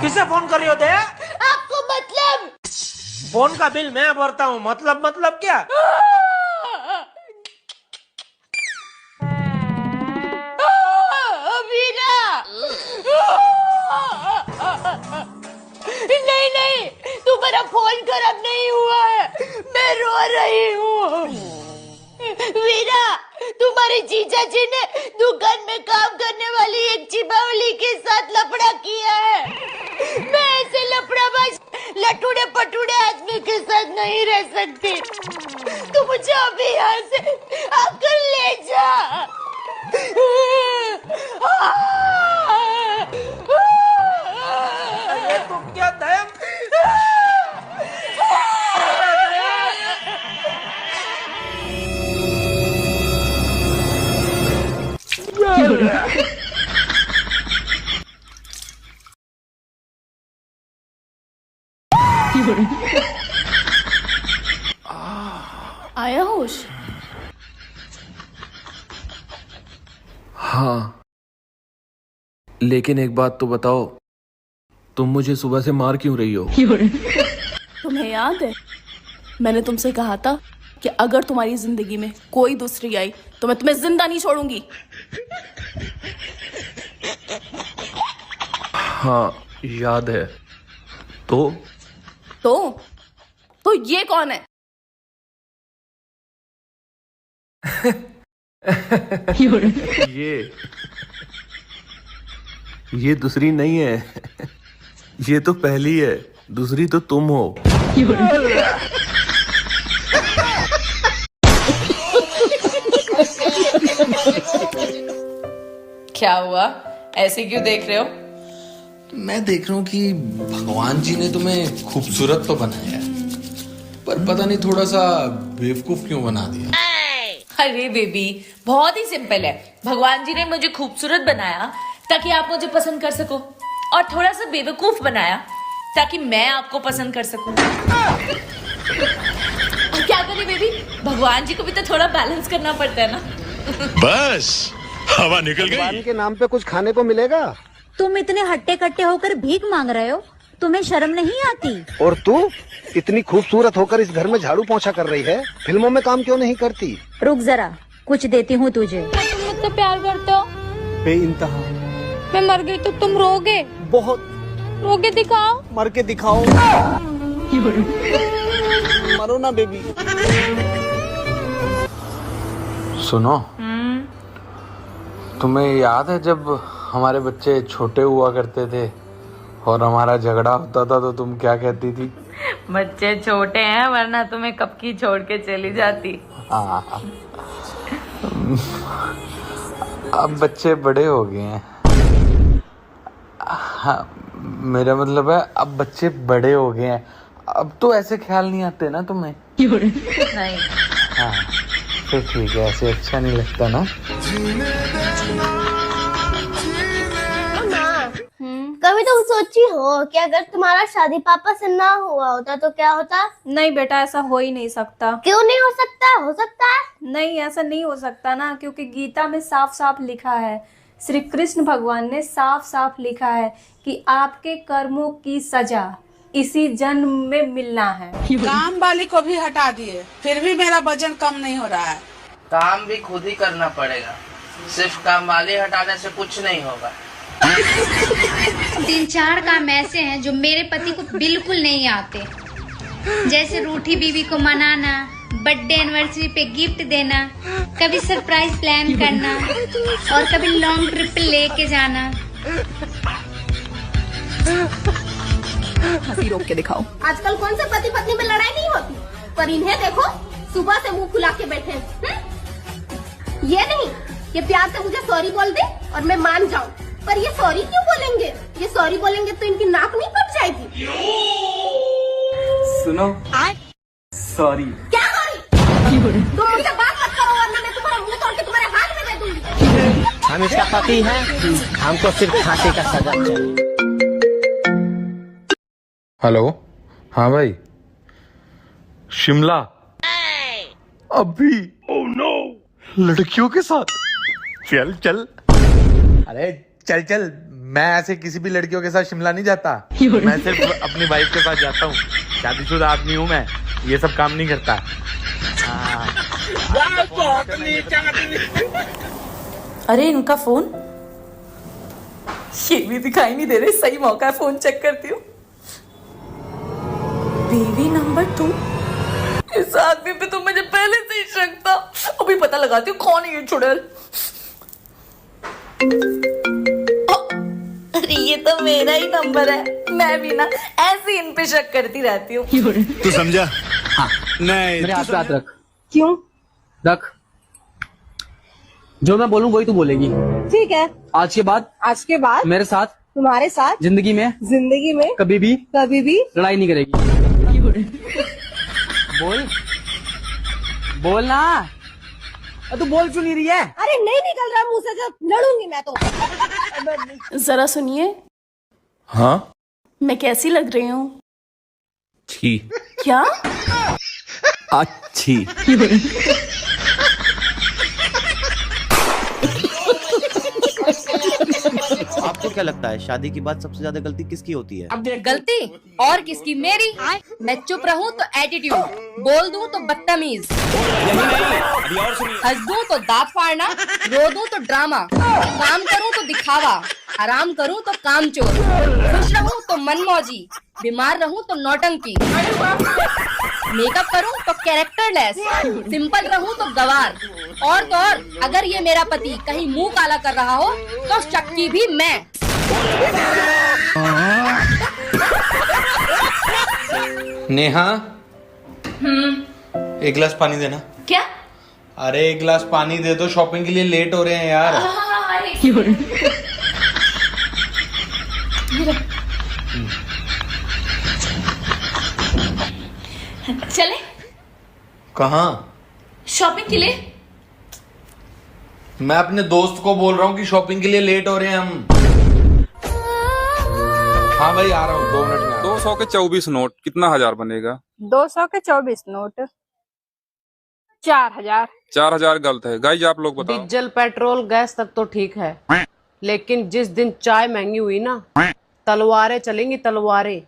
किसे फोन कर रही हो दया? आपको मतलब? फोन का बिल मैं भरता हूँ, मतलब क्या? वीरा! नहीं नहीं, तुम्हारा फोन खराब नहीं हुआ है, मैं रो रही हूँ। वीरा, तुम्हारे जीजा जी ने दुकान में काम करने वाली एक चिबावली के साथ लफड़ा किया है। मैं ऐसे लफड़ाबाज लटूड़े पटूड़े आदमी के साथ नहीं रह सकती। तू मुझे अभी यहाँ से आकर ले जा। ये तुम क्या दया? आया होश? हाँ, लेकिन एक बात तो बताओ, तुम मुझे सुबह से मार क्यों रही हो? तुम्हें याद है मैंने तुमसे कहा था कि अगर तुम्हारी जिंदगी में कोई दूसरी आई तो मैं तुम्हें जिंदा नहीं छोड़ूंगी। हाँ याद है। तो तो ये कौन है? ये दूसरी नहीं है, ये तो पहली है, दूसरी तो तुम हो। क्या हुआ, ऐसे क्यों देख रहे हो? मैं देख रहा हूँ कि भगवान जी ने तुम्हें खूबसूरत तो बनाया है, पर पता नहीं थोड़ा सा बेवकूफ क्यों बना दिया। अरे बेबी, बहुत ही सिंपल है। भगवान जी ने मुझे खूबसूरत बनाया ताकि आप मुझे पसंद कर सको, और थोड़ा सा बेवकूफ बनाया ताकि मैं आपको पसंद कर सकूं। क्या करें बेबी, भगवान जी को भी तो थोड़ा बैलेंस करना पड़ता है ना। बस हवा निकल गई। भगवान के नाम पे कुछ खाने को मिलेगा? तुम इतने हट्टे कट्टे होकर भीख मांग रहे हो, तुम्हें शर्म नहीं आती? और तू इतनी खूबसूरत होकर इस घर में झाड़ू पोंछा कर रही है, फिल्मों में काम क्यों नहीं करती? रुक जरा, कुछ देती हूँ तुझे। तुम मुझसे प्यार करते हो? बेइंतहा। मैं मर गई तो तुम रोगे? बहुत। रोके दिखाओ। मर के दिखाओ। मरो ना बेबी। सुनो, तुम्हें याद है जब हमारे बच्चे छोटे हुआ करते थे और हमारा झगड़ा होता था तो तुम क्या कहती थी? बच्चे छोटे हैं, वरना तुम्हें कब की छोड़ के चली जाती। अब बच्चे बड़े हो गए हैं। हाँ, मेरा मतलब है अब बच्चे बड़े हो गए हैं, अब तो ऐसे ख्याल नहीं आते ना तुम्हें? नहीं। हाँ, फिर ठीक है, ऐसे अच्छा नहीं लगता ना। कभी तो सोची हो कि अगर तुम्हारा शादी पापा से ना हुआ होता तो क्या होता? नहीं बेटा, ऐसा हो ही नहीं सकता। क्यों नहीं हो सकता? हो सकता है। नहीं, ऐसा नहीं हो सकता ना, क्योंकि गीता में साफ साफ लिखा है, श्री कृष्ण भगवान ने साफ साफ लिखा है कि आपके कर्मों की सजा इसी जन्म में मिलना है। काम वाली को भी हटा दिए, फिर भी मेरा वजन कम नहीं हो रहा है। काम भी खुद ही करना पड़ेगा, सिर्फ काम वाली हटाने से कुछ नहीं होगा। 3-4 काम ऐसे हैं जो मेरे पति को बिल्कुल नहीं आते, जैसे रूठी बीवी को मनाना, बर्थडे एनिवर्सरी पे गिफ्ट देना, कभी सरप्राइज प्लान करना और कभी लॉन्ग ट्रिप पे लेके जाना। हंसी रोक के दिखाओ। आजकल कौन से पति पत्नी में लड़ाई नहीं होती, पर इन्हें देखो, सुबह से मुंह फुला के बैठे। ये नहीं कि प्यार से मुझे सॉरी बोल दे और मैं मान जाऊं, पर ये सॉरी क्यों बोलेंगे? ये सॉरी बोलेंगे तो इनकी नाक नहीं कट जाएगी? सुनो, सॉरी। क्या सॉरी? तुम मुझसे बात मत करो वरना मैं तुम्हारा मुंह तोड़ के तुम्हारे हाथ में दे दूंगी। हम इसका पति है, हमको सिर्फ फांसी का सजा चाहिए। हेलो, हाँ भाई, शिमला अभी? ओह नो, लड़कियों के साथ? चल चल। अरे चल चल, मैं ऐसे किसी भी लड़कियों के साथ शिमला नहीं जाता। मैं सिर्फ अपनी वाइफ के साथ जाता हूँ। शादीशुदा आदमी हूँ मैं, ये सब काम नहीं करता। अरे इनका फोन, ये भी दिखाई नहीं दे रहे। सही मौका है, फोन चेक करती हूँ। बीवी नंबर 2, इस आदमी पे तो मुझे पहले से ही शक था। अभी पता लगाती हूँ कौन है ये चुड़ैल। अरे ये तो मेरा ही नंबर है। मैं भी ना ऐसे इन पे शक करती रहती हूँ। तू समझा? हाँ। नहीं, मेरे हाथ पे हाथ रख। क्यों? रख। जो मैं बोलूँ वही तू बोलेगी। ठीक है। आज के बाद मेरे साथ, तुम्हारे साथ जिंदगी में कभी भी लड़ाई नहीं करेगी। बोल ना। तू बोल क्यों नहीं रही है? अरे नहीं निकल रहा मुंह से, जब लड़ूंगी मैं तो। जरा सुनिए, हाँ? मैं कैसी लग रही हूँ? छी। क्या? अच्छी। आपको क्या लगता है शादी के बाद सबसे ज्यादा गलती किसकी होती है? गलती और किसकी? मेरी। मैं चुप रहूं तो एटीट्यूड, बोल दूं तो बदतमीज, हंस दूं तो दांत फाड़ना, रो दूं तो ड्रामा, काम करूं तो दिखावा, आराम करूं तो कामचोर, खुश रहूं तो मनमौजी, बीमार रहूं तो नौटंकी, मेकअप करूं तो कैरेक्टरलेस, सिंपल रहूं तो गवार, और तो और अगर ये मेरा पति कहीं मुंह काला कर रहा हो तो चक्की भी मैं। नेहा, एक गिलास पानी देना। क्या? अरे एक गिलास पानी दे दो, शॉपिंग के लिए लेट हो रहे हैं यार। चले? कहाँ? शॉपिंग के लिए। मैं अपने दोस्त को बोल रहा हूँ कि शॉपिंग के लिए लेट हो रहे हैं हम। हाँ भाई आ रहा हूँ, 2 मिनट में। 200 के 24 नोट कितना हजार बनेगा? 200 के 24 नोट 4000। 4000 गलत है। गाइज आप लोग बताओ। डीजल पेट्रोल गैस तक तो ठीक है, लेकिन जिस दिन चाय महंगी हुई ना, तलवारें चलेंगी, तलवारें।